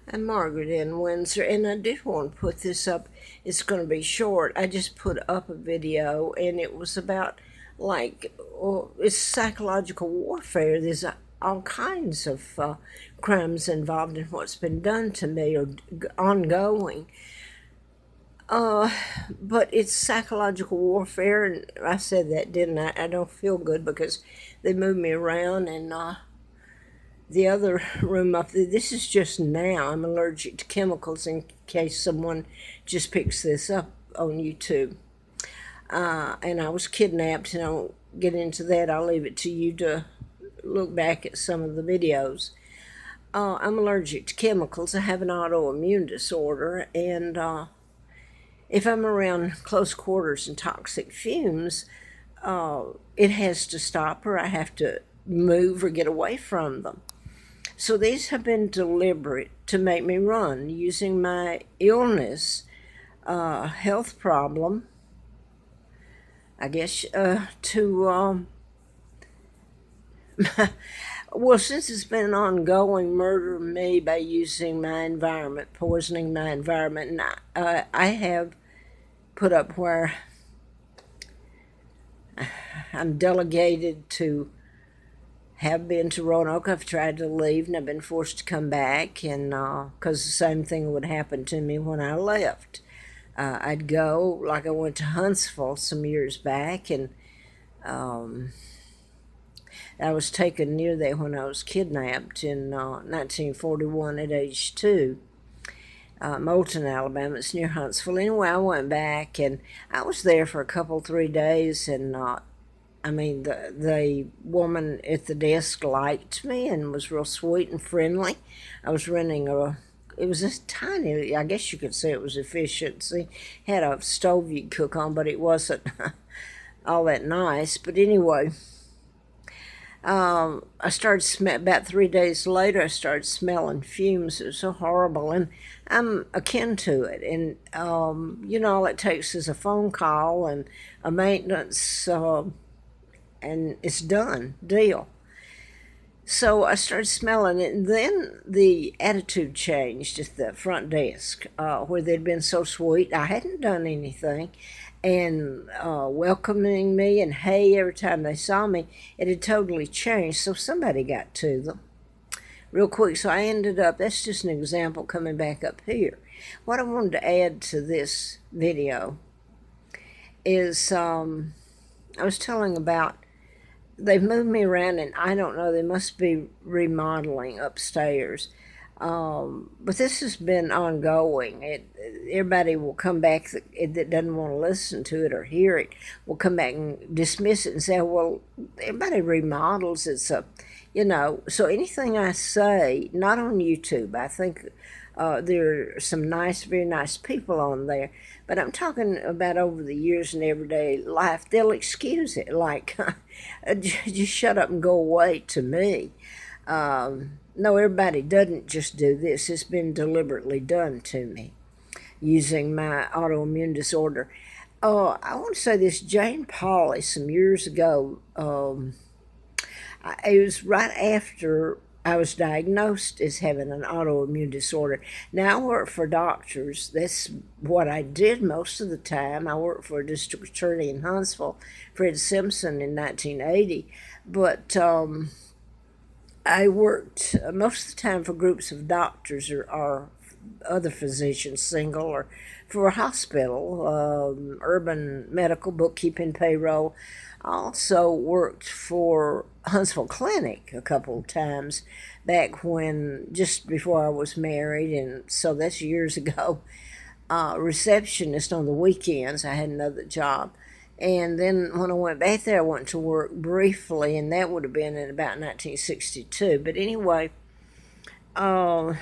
I'm Margaret in Windsor, and I did want to put this up. It's going to be short. I just put up a video, and it was about, it's psychological warfare. There's all kinds of crimes involved in what's been done to me or ongoing. But it's psychological warfare, and I said that, didn't I? I don't feel good because they moved me around, and the other room up there, this is just now. I'm allergic to chemicals in case someone just picks this up on YouTube. And I was kidnapped, and I won't get into that. I'll leave it to you to look back at some of the videos. I'm allergic to chemicals. I have an autoimmune disorder, and if I'm around close quarters and toxic fumes, it has to stop, or I have to move or get away from them. So these have been deliberate to make me run, using my illness, health problem, I guess, to, well, since it's been an ongoing, murder me by using my environment, poisoning my environment, and I have put up where I'm delegated to have been to Roanoke. I've tried to leave, and I've been forced to come back, and because the same thing would happen to me when I left. I'd go, like I went to Huntsville some years back, and I was taken near there when I was kidnapped in 1941 at age 2. Moulton, Alabama. It's near Huntsville. Anyway, I went back, and I was there for a couple, 3 days, and the woman at the desk liked me and was real sweet and friendly. I was renting it was this tiny, I guess you could say it was efficiency. Had a stove you could cook on, but it wasn't all that nice. But anyway, I started about 3 days later, I started smelling fumes. It was so horrible, and I'm akin to it. And, all it takes is a phone call and a maintenance, and it's done, deal. So I started smelling it, and then the attitude changed at the front desk, where they'd been so sweet. I hadn't done anything, and welcoming me and hey every time they saw me. It had totally changed, so somebody got to them real quick. So I ended up, that's just an example coming back up here. What I wanted to add to this video is I was telling about, they've moved me around, and I don't know, they must be remodeling upstairs. But this has been ongoing. Everybody will come back that doesn't want to listen to it or hear it, will come back and dismiss it and say, well, everybody remodels. It's so anything I say, not on YouTube, I think there are some very nice people on there, but I'm talking about over the years in everyday life. They'll excuse it, like, just shut up and go away to me. No, everybody doesn't just do this. It's been deliberately done to me, using my autoimmune disorder. I want to say this, Jane Pauley, some years ago, it was right after I was diagnosed as having an autoimmune disorder. Now I work for doctors. That's what I did most of the time. I worked for a district attorney in Huntsville, Fred Simpson, in 1980. But I worked most of the time for groups of doctors or other physicians, single, or for a hospital, urban medical, bookkeeping, payroll. I also worked for Huntsville Clinic a couple of times back when, just before I was married, and so that's years ago. Receptionist on the weekends. I had another job. And then when I went back there, I went to work briefly, and that would have been in about 1962. But anyway, I'm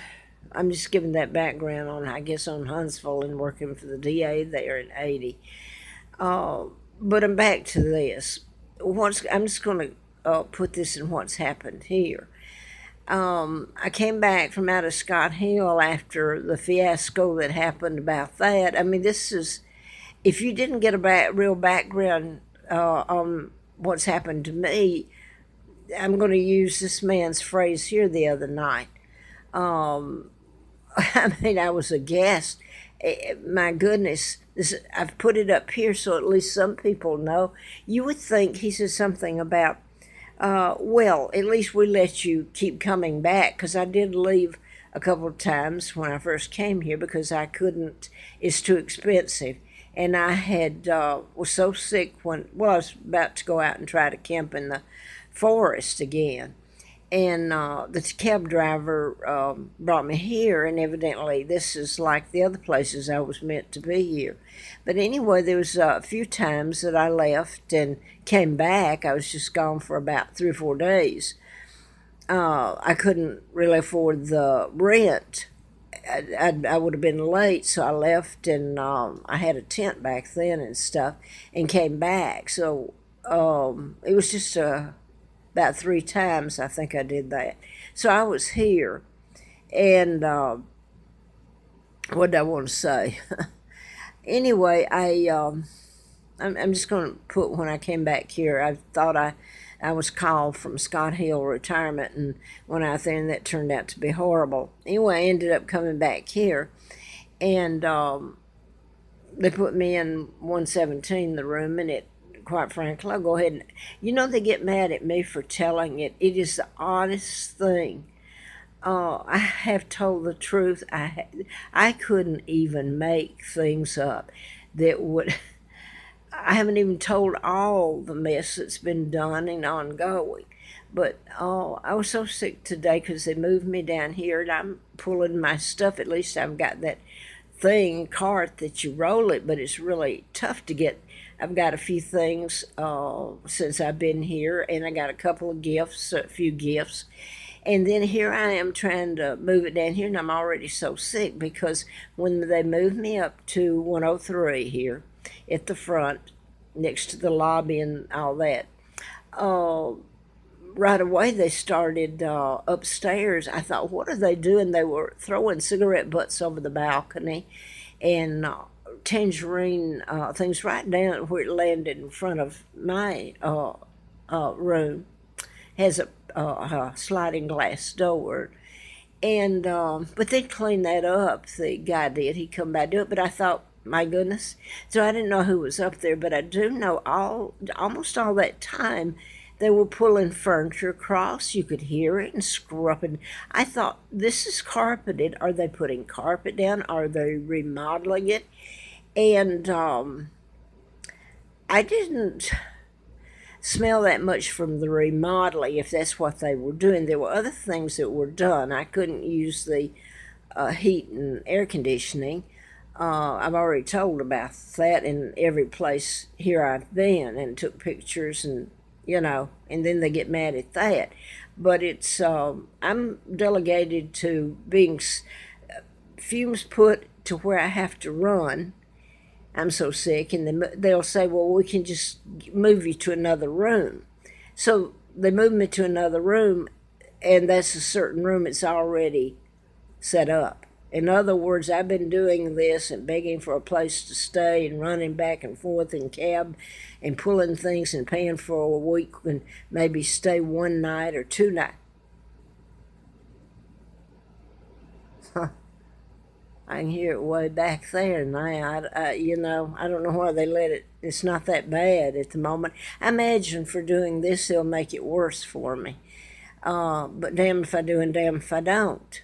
just giving that background on, I guess, on Huntsville and working for the DA there in 80. But I'm back to this. I'm just going to put this in what's happened here. I came back from out of Scott Hill after the fiasco that happened about that. I mean, this is, if you didn't get a real background on what's happened to me, I'm going to use this man's phrase here the other night. I mean, I was aghast. My goodness, I've put it up here so at least some people know. You would think he said something about, well, at least we let you keep coming back, because I did leave a couple of times when I first came here because I couldn't, it's too expensive. And I had, was so sick when, well, I was about to go out and try to camp in the forest again. And the cab driver brought me here, and evidently this is like the other places I was meant to be here. But anyway, there was a few times that I left and came back. I was just gone for about 3 or 4 days. I couldn't really afford the rent. I would have been late, so I left, and I had a tent back then and stuff, and came back. So it was just about 3 times I think I did that. So I was here, and what did I want to say? Anyway, I'm just going to put when I came back here. I thought I was called from Scott Hill retirement and went out there, and that turned out to be horrible. Anyway, I ended up coming back here, and they put me in 117, the room, and it, quite frankly, I'll go ahead and, they get mad at me for telling it. It is the oddest thing. I have told the truth. I couldn't even make things up that would. I haven't even told all the mess that's been done and ongoing. But I was so sick today because they moved me down here, and I'm pulling my stuff. At least I've got that cart that you roll it, but it's really tough to get. I've got a few things since I've been here, and I got a couple of gifts, a few gifts. And then here I am trying to move it down here, and I'm already so sick because when they moved me up to 103 here at the front, next to the lobby and all that, right away they started upstairs. I thought, what are they doing? They were throwing cigarette butts over the balcony and tangerine things right down where it landed in front of my room. Has a sliding glass door, and but they cleaned that up. The guy did. He come by to do it, but I thought, my goodness. So I didn't know who was up there, but I do know almost all that time they were pulling furniture across. You could hear it and scrubbing. I thought, this is carpeted. Are they putting carpet down? Are they remodeling it? And I didn't smell that much from the remodeling, if that's what they were doing. There were other things that were done. I couldn't use the heat and air conditioning. I've already told about that in every place here I've been, and took pictures, and and then they get mad at that. But it's I'm delegated to being fumes put to where I have to run. I'm so sick, and they'll say, well, we can just move you to another room. So they move me to another room, and that's a certain room. It's already set up. In other words, I've been doing this and begging for a place to stay and running back and forth in cab and pulling things and paying for a week and maybe stay 1 night or 2 nights. Huh. I can hear it way back there now. I don't know why they let it. It's not that bad at the moment. I imagine for doing this, they'll make it worse for me. But damn if I do and damn if I don't.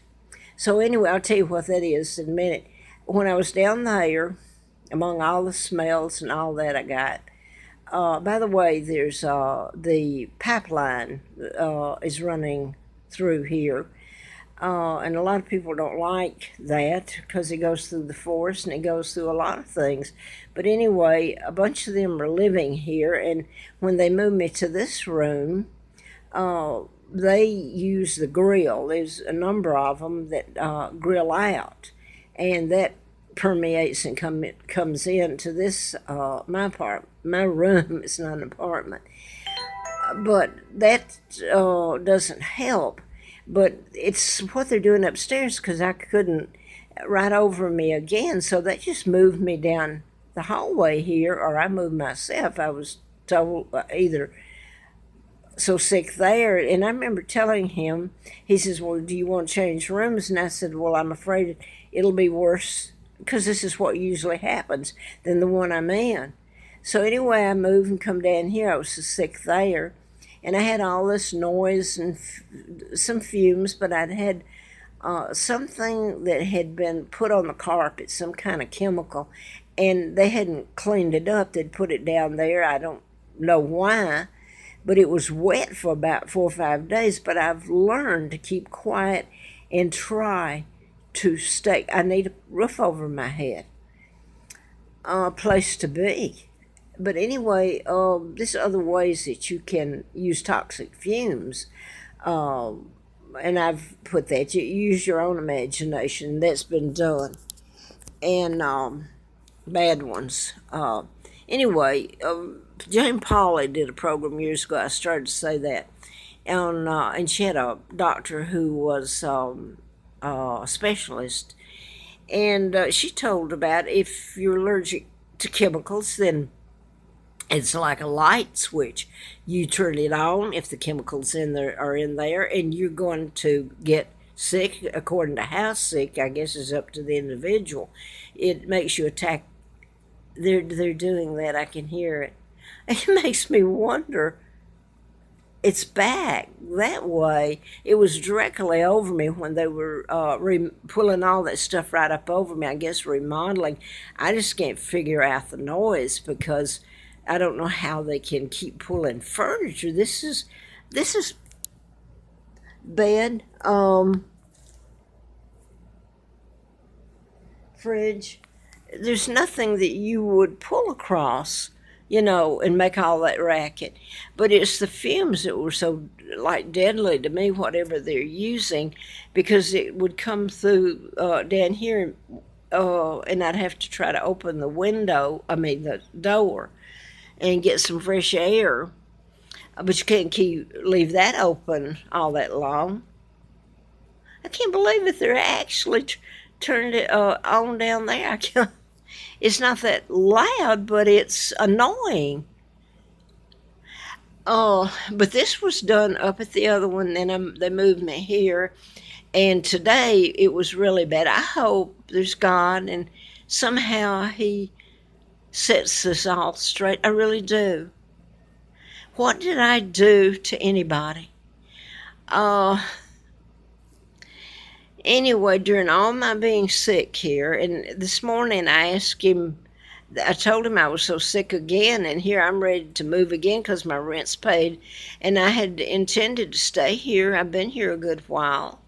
So anyway, I'll tell you what that is in a minute. When I was down there, among all the smells and all that I got, by the way, there's the pipeline is running through here. And a lot of people don't like that because it goes through the forest and it goes through a lot of things. But anyway, a bunch of them are living here, and when they moved me to this room, they use the grill. There's a number of them that grill out, and that permeates and comes into this my room. It's not an apartment, but that doesn't help. But it's what they're doing upstairs, because I couldn't right over me again, so they just moved me down the hallway here, or I moved myself. I was told either so sick there. And I remember telling him, he says, well, do you want to change rooms? And I said, well, I'm afraid it'll be worse because this is what usually happens than the one I'm in. So anyway, I moved and come down here. I was so sick there. And I had all this noise and some fumes, but I'd had something that had been put on the carpet, some kind of chemical, and they hadn't cleaned it up. They'd put it down there. I don't know why, but it was wet for about 4 or 5 days. But I've learned to keep quiet and try to stay. I need a roof over my head, a place to be. But anyway, there's other ways that you can use toxic fumes. And I've put that. You use your own imagination. That's been done. And bad ones. Anyway, Jane Pauley did a program years ago. I started to say that. And she had a doctor who was a specialist. And she told about if you're allergic to chemicals, then it's like a light switch. You turn it on if the chemicals in there are in there, and you're going to get sick. According to how sick, I guess, is up to the individual. It makes you attack. They're doing that. I can hear it. It makes me wonder. It's back that way. It was directly over me when they were pulling all that stuff right up over me. I guess remodeling. I just can't figure out the noise because I don't know how they can keep pulling furniture. This is bed, fridge. There's nothing that you would pull across, and make all that racket. But it's the fumes that were so like deadly to me, whatever they're using, because it would come through down here, and I'd have to try to open the door, and get some fresh air. But you can't leave that open all that long. I can't believe it. They're actually turned it on down there. It's not that loud, but it's annoying. But this was done up at the other one, then they moved me here. And today it was really bad. I hope there's God and somehow He sets this all straight. I really do. What did I do to anybody? Anyway, during all my being sick here, and this morning I told him I was so sick again, and here I'm ready to move again because my rent's paid, and I had intended to stay here. I've been here a good while,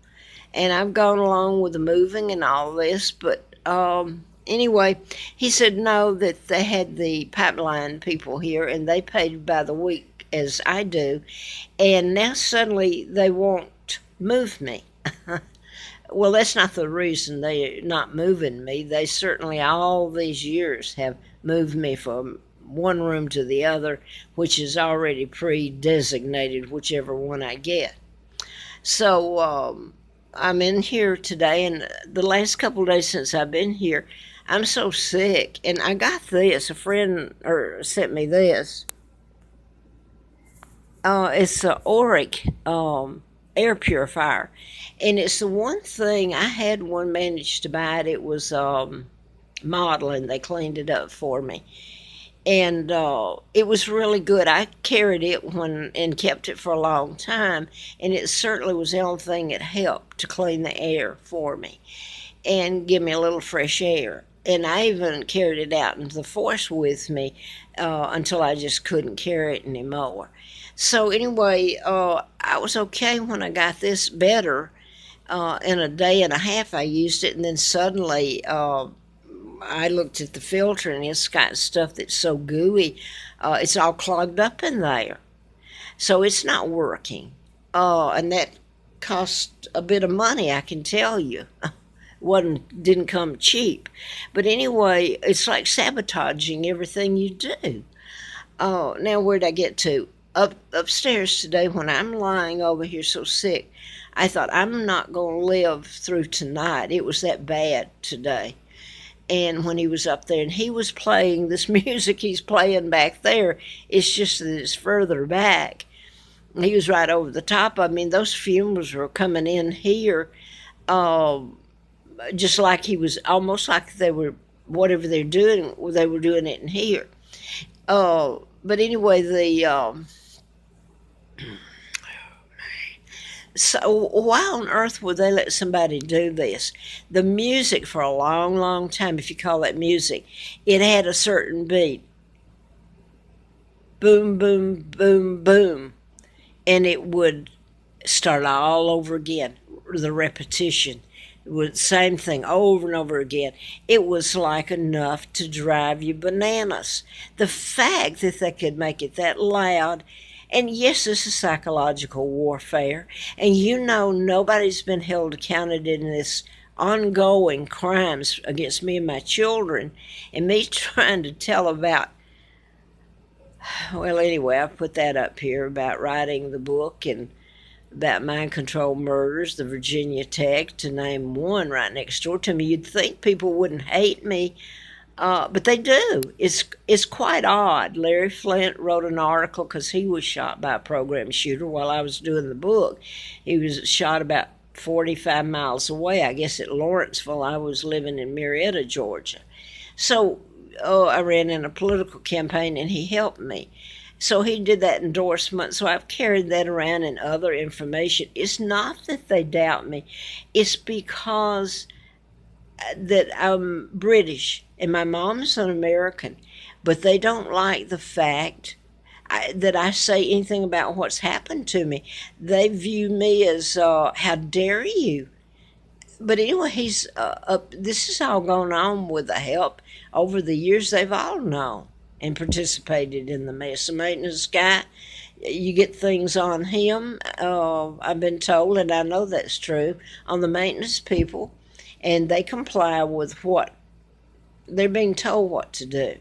and I've gone along with the moving and all this, but anyway, he said no, that they had the pipeline people here, and they paid by the week as I do, and now suddenly they won't move me. Well, that's not the reason they're not moving me. They certainly, all these years, have moved me from one room to the other, which is already pre-designated, whichever one I get. So I'm in here today, and the last couple of days since I've been here, I'm so sick. And I got this. A friend sent me this. It's an Auric air purifier, and it's the one thing I had one managed to buy it. It was modeling. They cleaned it up for me, and it was really good. I carried it and kept it for a long time, and it certainly was the only thing that helped to clean the air for me and give me a little fresh air. And I even carried it out into the forest with me until I just couldn't carry it anymore. So anyway, I was okay when I got this better. In a day and a half I used it, and then suddenly I looked at the filter, and it's got stuff that's so gooey. It's all clogged up in there. So it's not working. And that cost a bit of money, I can tell you. Didn't come cheap. But anyway, it's like sabotaging everything you do. Now where'd I get to? Upstairs today, when I'm lying over here so sick, I thought, I'm not going to live through tonight. It was that bad today. And when he was up there, and he was playing this music he's playing back there, it's just that it's further back. He was right over the top. I mean, those fumes were coming in here, uh, just like he was, almost like they were, whatever they're doing, they were doing it in here. But anyway, so why on earth would they let somebody do this? The music for a long, long time, if you call that music, it had a certain beat. Boom, boom, boom, boom. And it would start all over again. The repetition. It was the same thing over and over again. It was like enough to drive you bananas. The fact that they could make it that loud, and yes, this is psychological warfare, and you know nobody's been held accountable in this ongoing crimes against me and my children, and me trying to tell about, well, anyway, I put that up here about writing the book and about mind control murders, the Virginia Tech, to name one right next door to me. You'd think people wouldn't hate me, but they do. It's quite odd. Larry Flint wrote an article because he was shot by a program shooter while I was doing the book. He was shot about 45 miles away, I guess at Lawrenceville. I was living in Marietta, Georgia. So I ran in a political campaign and he helped me. So he did that endorsement. So I've carried that around and other information. It's not that they doubt me. It's because that I'm British and my mom's an American, but they don't like the fact that I say anything about what's happened to me. They view me as, how dare you? But anyway, he's this is all going on with the help over the years. They've all known and participated in the mess. The maintenance guy, you get things on him. I've been told, and I know that's true, on the maintenance people, and they comply with what they're being told what to do,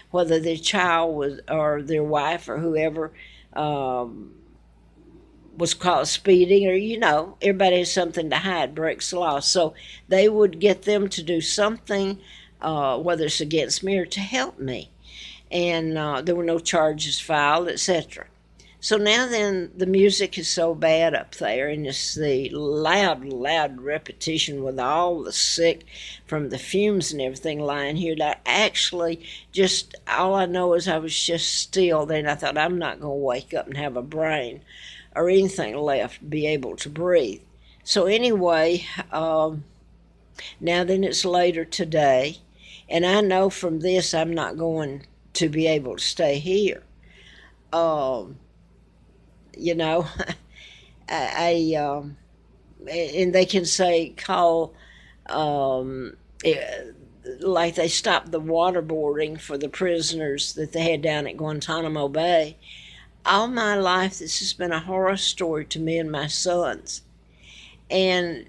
whether their child was or their wife or whoever was caught speeding, or everybody has something to hide, breaks the law. So they would get them to do something, whether it's against me or to help me, and there were no charges filed, etc. So now then, the music is so bad up there, and it's the loud, loud repetition with all the sick from the fumes and everything lying here that actually just, all I know is I was just still there, and I thought, I'm not going to wake up and have a brain or anything left, be able to breathe. So anyway, now then it's later today, and I know from this I'm not going to be able to stay here. You know, and they can say, call, like they stopped the waterboarding for the prisoners that they had down at Guantanamo Bay. All my life, this has been a horror story to me and my sons. And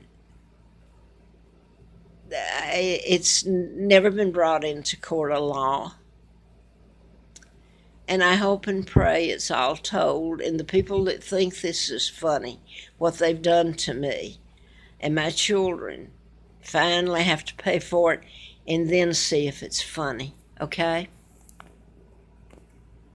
it's never been brought into court of law. And I hope and pray it's all told. And the people that think this is funny, what they've done to me and my children, finally have to pay for it and then see if it's funny, okay?